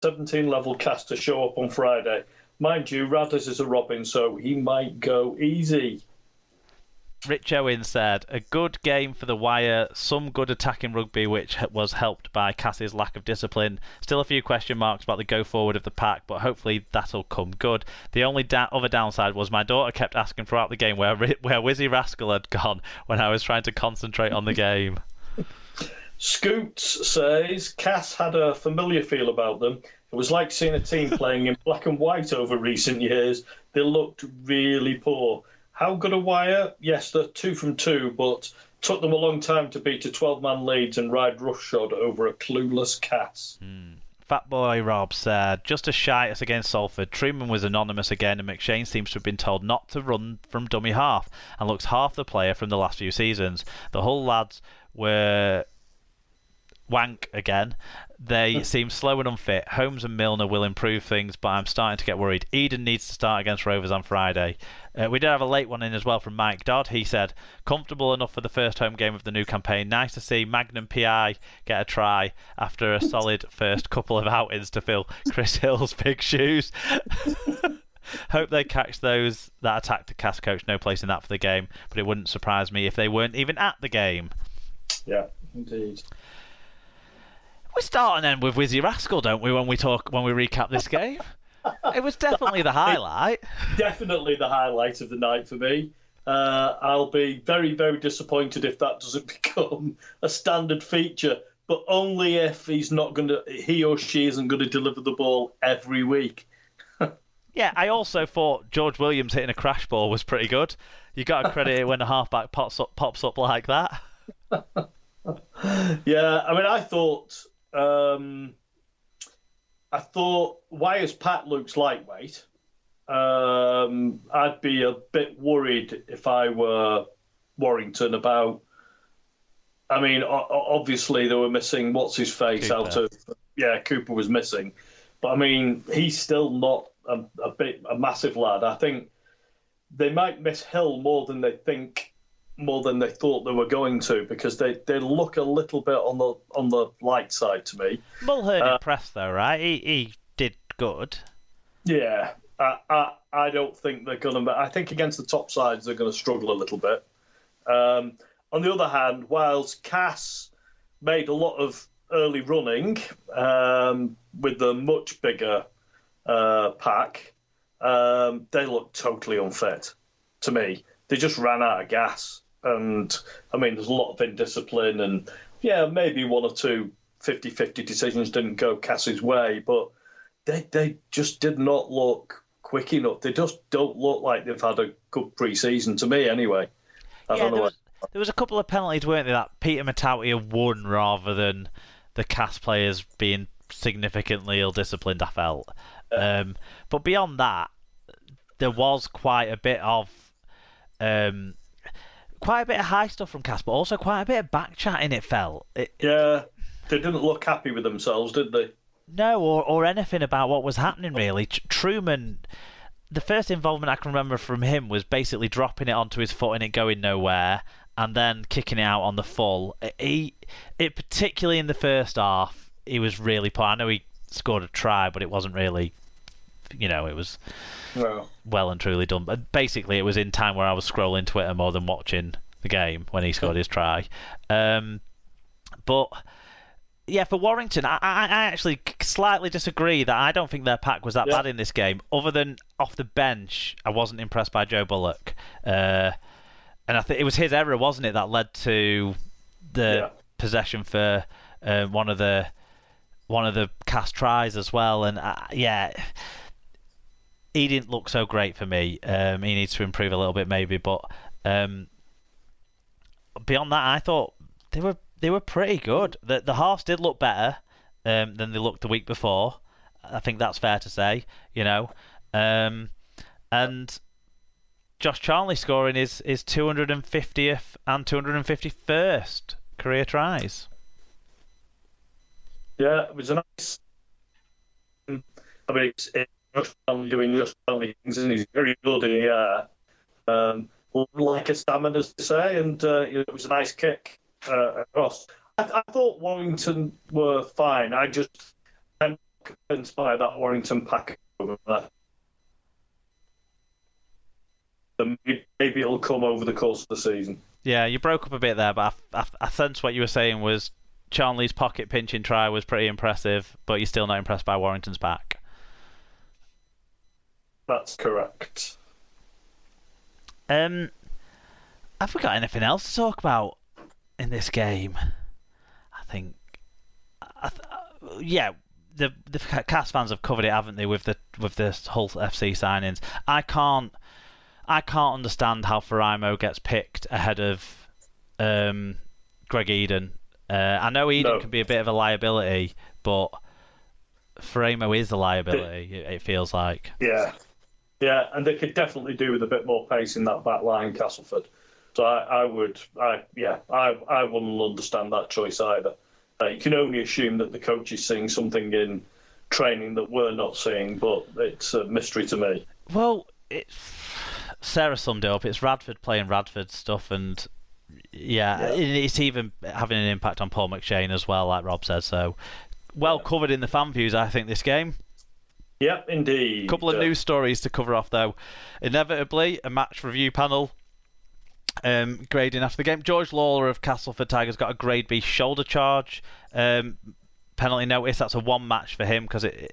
17 level cast to show up on Friday. Mind you, Radders is a Robin, so he might go easy. Rich Owen said, a good game for the wire, some good attacking rugby, which was helped by Cass's lack of discipline. Still a few question marks about the go forward of the pack, but hopefully that'll come good. The only other downside was my daughter kept asking throughout the game where Whizzy Rascal had gone when I was trying to concentrate on the game. Scoots says, Cass had a familiar feel about them. It was like seeing a team playing in black and white over recent years. They looked really poor. How good a wire? Yes, they're 2 from 2, but took them a long time to beat a 12-man Leeds and ride roughshod over a clueless Cass. Fat Boy Rob said, just as shy as against Salford, Truman was anonymous again and McShane seems to have been told not to run from dummy half and looks half the player from the last few seasons. The Hull lads were wank again. They seem slow and unfit. Holmes and Milner will improve things, but I'm starting to get worried. Eden needs to start against Rovers on Friday. We did have a late one in as well from Mike Dodd. He said, comfortable enough for the first home game of the new campaign. Nice to see Magnum PI get a try after a solid first couple of outings to fill Chris Hill's big shoes. Hope they catch those that attacked the Cass coach. No place in that for the game, but it wouldn't surprise me if they weren't even at the game. Yeah, indeed. We start and end with Whizzy Rascal, don't we, when we recap this game? It was definitely the highlight. Definitely the highlight of the night for me. I'll be very, very disappointed if that doesn't become a standard feature, but only if he or she isn't going to deliver the ball every week. Yeah, I also thought George Williams hitting a crash ball was pretty good. You got to credit it when a halfback pops up like that. Yeah, I mean, I thought Wire's Pat looks lightweight. I'd be a bit worried if I were Warrington about. I mean, obviously they were missing what's his face Cooper. out of. Yeah, Cooper was missing, but I mean, he's still not a massive lad. I think they might miss Hill more than they thought they were going to, because they look a little bit on the light side to me. Mulhern impressed though, right? He did good. Yeah, I don't think they're going to. I think against the top sides they're going to struggle a little bit. On the other hand, whilst Cass made a lot of early running with the much bigger pack, they look totally unfit to me. They just ran out of gas. And, I mean, there's a lot of indiscipline and, yeah, maybe one or two 50-50 decisions didn't go Cass's way, but they just did not look quick enough. They just don't look like they've had a good pre-season, to me anyway. I don't know. There was a couple of penalties, weren't there, that Peter Matautia won rather than the Cass players being significantly ill-disciplined, I felt. But beyond that, there was quite a bit of high stuff from Cass, but also quite a bit of back-chatting, it felt. Yeah, they didn't look happy with themselves, did they? No, or anything about what was happening, really. Truman, the first involvement I can remember from him was basically dropping it onto his foot and it going nowhere, and then kicking it out on the full. Particularly in the first half, he was really poor. I know he scored a try, but it wasn't really, it was well and truly done. But basically, it was in time where I was scrolling Twitter more than watching the game when he scored his try. But yeah, for Warrington, I actually slightly disagree that I don't think their pack was that bad in this game. Other than off the bench, I wasn't impressed by Joe Bullock. And I think it was his error, wasn't it, that led to the possession for one of the Cass tries as well. And he didn't look so great for me. He needs to improve a little bit maybe, but beyond that, I thought they were pretty good. The halves did look better than they looked the week before. I think that's fair to say, and Josh Charnley scoring his 250th and 251st career tries. Yeah, it was a nice. I mean, it's Josh Charnley doing Josh Charnley things, and he's very good in the air. Like a salmon, as they say, and it was a nice kick across. I thought Warrington were fine. I'm convinced by that Warrington pack over there. Maybe it'll come over the course of the season. Yeah, you broke up a bit there, but I sense what you were saying was Charnley's pocket pinching try was pretty impressive, but you're still not impressed by Warrington's back. That's correct. Have we got anything else to talk about in this game? I think, yeah, the Cast fans have covered it, haven't they, with the Hull FC signings? I can't understand how Faraimo gets picked ahead of Greg Eden. I know Eden can be a bit of a liability, but Faraimo is a liability. It feels like. Yeah, and they could definitely do with a bit more pace in that back line, Castleford. So I wouldn't understand that choice either. You can only assume that the coach is seeing something in training that we're not seeing, but it's a mystery to me. Well, Sarah summed it up. It's Radford playing Radford stuff, and it's even having an impact on Paul McShane as well, like Rob said. So, covered in the fan views, I think, this game. Yep, indeed. A couple of news stories to cover off, though. Inevitably, a match review panel grading after the game. George Lawler of Castleford Tigers got a grade B shoulder charge. Penalty notice. That's a one match for him because it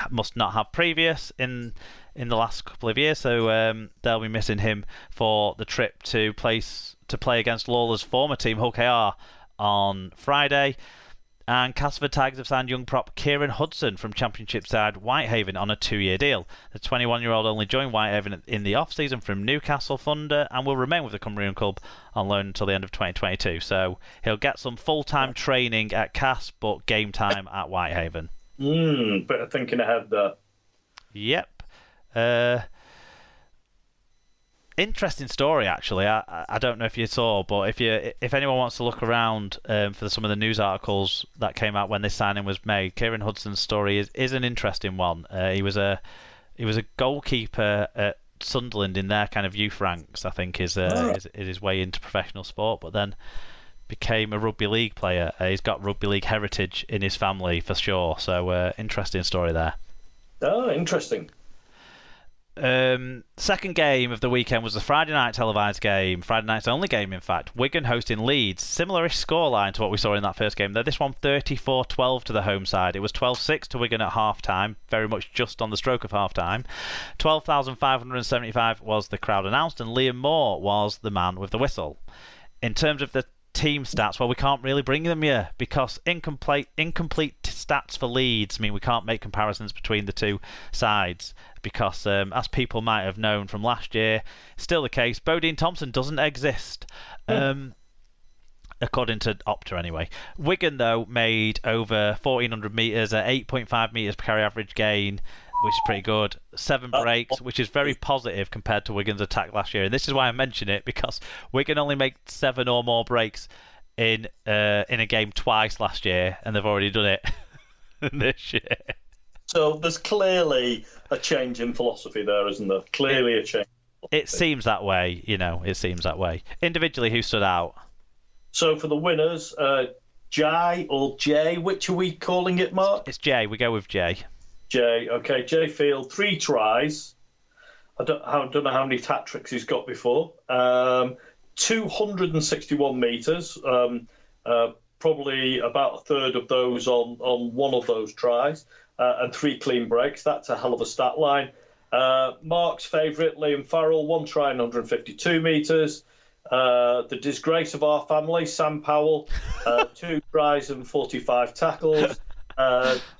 must not have previous in the last couple of years. So they'll be missing him for the trip to play against Lawler's former team, Hull KR, on Friday. And Castleford Tigers have signed young prop Kieran Hudson from Championship side Whitehaven on a 2-year deal. The 21-year-old only joined Whitehaven in the off-season from Newcastle Thunder and will remain with the Cumbrian club on loan until the end of 2022. So he'll get some full-time training at Cass, but game time at Whitehaven. Bit of thinking ahead there. Yep. Interesting story, actually. I don't know if you saw, but if anyone wants to look around for some of the news articles that came out when this signing was made, Kieran Hudson's story is an interesting one. He was a goalkeeper at Sunderland in their kind of youth ranks, I think, is his way into professional sport, but then became a Rugby League player. He's got Rugby League heritage in his family for sure. So interesting story there. Oh, interesting. Second game of the weekend was the Friday night televised game. Friday night's only game, in fact. Wigan hosting Leeds. Similar-ish scoreline to what we saw in that first game, though this one 34-12 to the home side. It was 12-6 to Wigan at half-time, very much just on the stroke of half-time. 12,575 was the crowd announced, and Liam Moore was the man with the whistle. In terms of the team stats, well, we can't really bring them here because incomplete stats for Leeds mean we can't make comparisons between the two sides because, as people might have known from last year, still the case, Bodine Thompson doesn't exist. According to Opta anyway. Wigan, though, made over 1,400 metres at 8.5 metres per carry average gain, which is pretty good. 7 breaks, which is very positive compared to Wigan's attack last year. And this is why I mention it, because Wigan only made 7 or more breaks in a game twice last year, and they've already done it this year. So there's clearly a change in philosophy there, isn't there? Clearly a change. It seems that way, it seems that way. Individually, who stood out? So for the winners, Jai or Jay, which are we calling it, Mark? It's Jay. We go with Jay. Jay, okay. Jay Field, 3 tries. I don't know how many hat-tricks he's got before. 261 metres. Probably about a third of those on one of those tries. And 3 clean breaks. That's a hell of a stat line. Mark's favourite, Liam Farrell, 1 try and 152 metres. The disgrace of our family, Sam Powell, 2 tries and 45 tackles.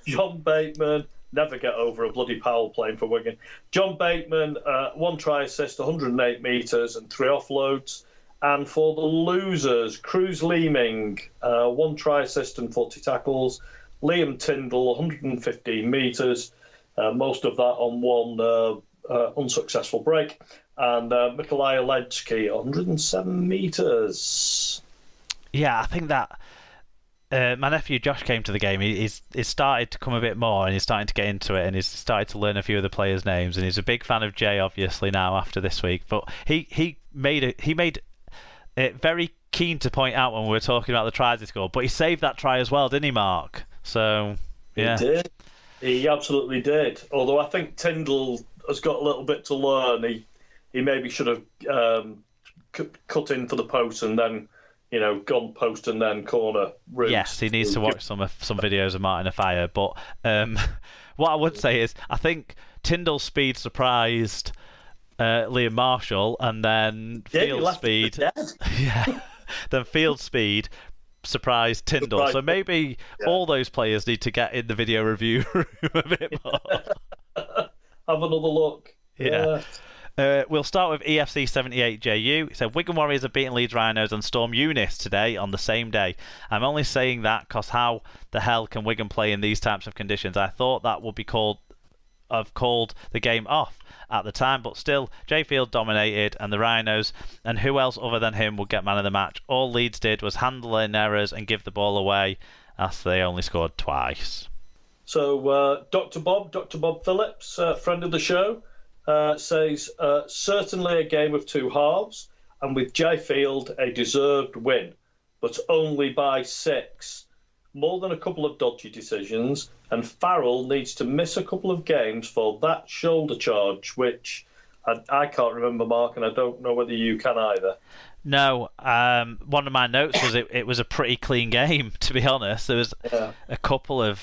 John Bateman, never get over a bloody Powell playing for Wigan. John Bateman, 1 try assist, 108 metres and 3 offloads. And for the losers, Cruz Leeming, 1 try assist and 40 tackles. Liam Tyndall, 115 metres, most of that on 1 unsuccessful break. And Mikolaj Oledzki, 107 metres. Yeah, I think that my nephew Josh came to the game. He's started to come a bit more, and he's starting to get into it, and he's started to learn a few of the players' names. And he's a big fan of Jay, obviously, now after this week. But he made it very keen to point out when we were talking about the tries he scored. But he saved that try as well, didn't he, Mark? So yeah, He absolutely did. Although I think Tyndall has got a little bit to learn. He maybe should have cut in for the post and then, gone post and then corner route. Yes, he needs to watch some videos of Martin Afire. But what I would say is, I think Tyndall's speed surprised Liam Marshall, and then field speed. Yeah, then field speed surprised Tyndall. So maybe all those players need to get in the video review room a bit more. Have another look. Yeah. We'll start with EFC 78JU. It said, Wigan Warriors have beaten Leeds Rhinos and Storm Eunice today on the same day. I'm only saying that because how the hell can Wigan play in these types of conditions? I thought that would be called the game off at the time, but still, Jay Field dominated, and the Rhinos, and who else other than him would get man of the match? All Leeds did was handle in errors and give the ball away, as they only scored twice. So Dr. Bob Phillips, friend of the show, says, certainly a game of two halves, and with Jay Field a deserved win, but only by 6. More than a couple of dodgy decisions, and Farrell needs to miss a couple of games for that shoulder charge, which I can't remember, Mark, and I don't know whether you can either. No, one of my notes was it was a pretty clean game, to be honest. There was a couple of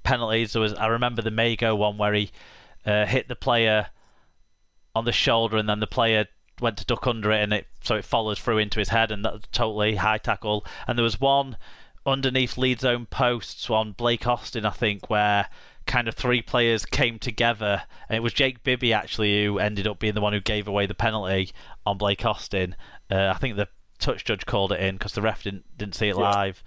penalties. I remember the Mago one where he hit the player on the shoulder, and then the player went to duck under it, and it follows through into his head, and that was totally high tackle. And there was one underneath Leeds' own posts on Blake Austin, I think, where kind of 3 players came together, and it was Jake Bibby actually who ended up being the one who gave away the penalty on Blake Austin. I think the touch judge called it in because the ref didn't see it live.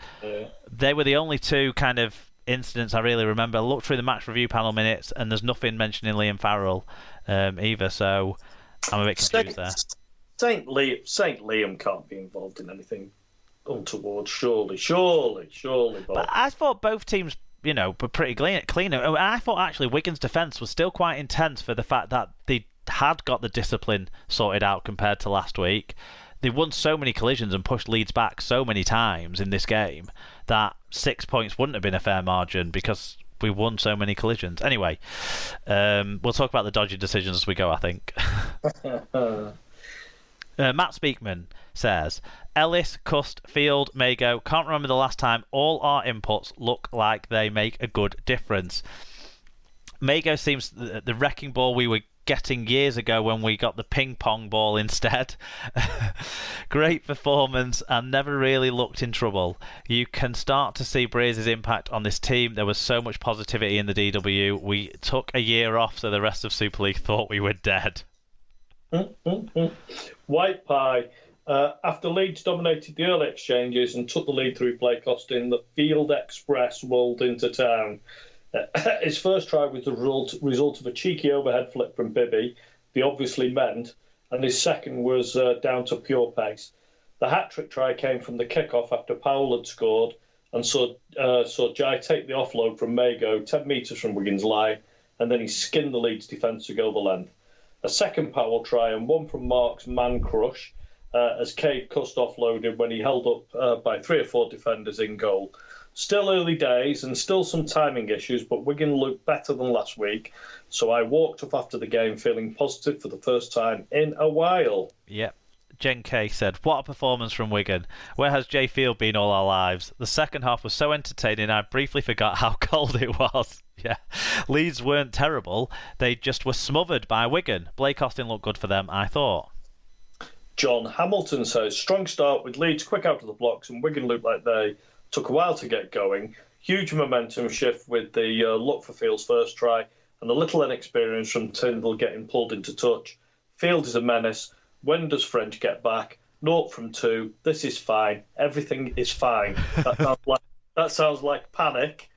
They were the only 2 kind of incidents I really remember. I looked through the match review panel minutes, and there's nothing mentioning Liam Farrell either, so I'm a bit confused there. Saint Liam can't be involved in anything untoward, surely. Bob. But I thought both teams, were pretty clean. I thought actually Wigan's defence was still quite intense for the fact that they had got the discipline sorted out compared to last week. They won so many collisions and pushed Leeds back so many times in this game that 6 points wouldn't have been a fair margin because we won so many collisions. Anyway, we'll talk about the dodgy decisions as we go, I think. Matt Speakman says, Ellis, Cust, Field, Mago, can't remember the last time all our inputs look like they make a good difference. Mago seems the wrecking ball we were getting years ago when we got the ping pong ball instead. Great performance and never really looked in trouble. You can start to see Breeze's impact on this team. There was so much positivity in the DW. We took a year off so the rest of Super League thought we were dead. White Pie. After Leeds dominated the early exchanges and took the lead through Blake Austin, the Field Express rolled into town. His first try was the result of a cheeky overhead flip from Bibby, the obviously meant, and his second was down to pure pace. The hat-trick try came from the kick-off after Powell had scored and saw Jai take the offload from Mago 10 metres from Wigan's line, and then he skinned the Leeds defence to go the length. A second Powell try and one from Mark's man crush as Cade Cust offloaded when he held up by 3 or 4 defenders in goal. Still early days and still some timing issues, but Wigan looked better than last week, so I walked off after the game feeling positive for the first time in a while. Yep. Jen K said, what a performance from Wigan. Where has Jay Field been all our lives? The second half was so entertaining I briefly forgot how cold it was. Yeah, Leeds weren't terrible. They just were smothered by Wigan. Blake Austin looked good for them, I thought. John Hamilton says, strong start with Leeds quick out of the blocks and Wigan looked like they took a while to get going. Huge momentum shift with the look for Field's first try and a little inexperience from Tyndall getting pulled into touch. Field is a menace. When does French get back? 0 from 2. This is fine. Everything is fine. That sounds like panic.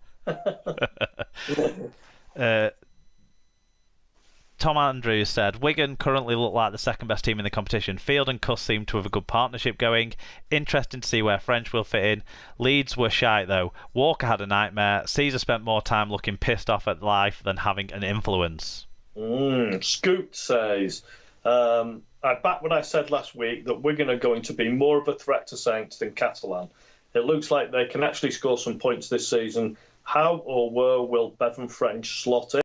Tom Andrews said, Wigan currently look like the second best team in the competition. Field and Cuss seem to have a good partnership going. Interesting to see where French will fit in. Leeds were shite though. Walker had a nightmare. Caesar spent more time looking pissed off at life than having an influence. Scoot says, I back what I said last week that Wigan are going to be more of a threat to Saints than Catalan. It looks like they can actually score some points this season How or where will Bevan French slot in?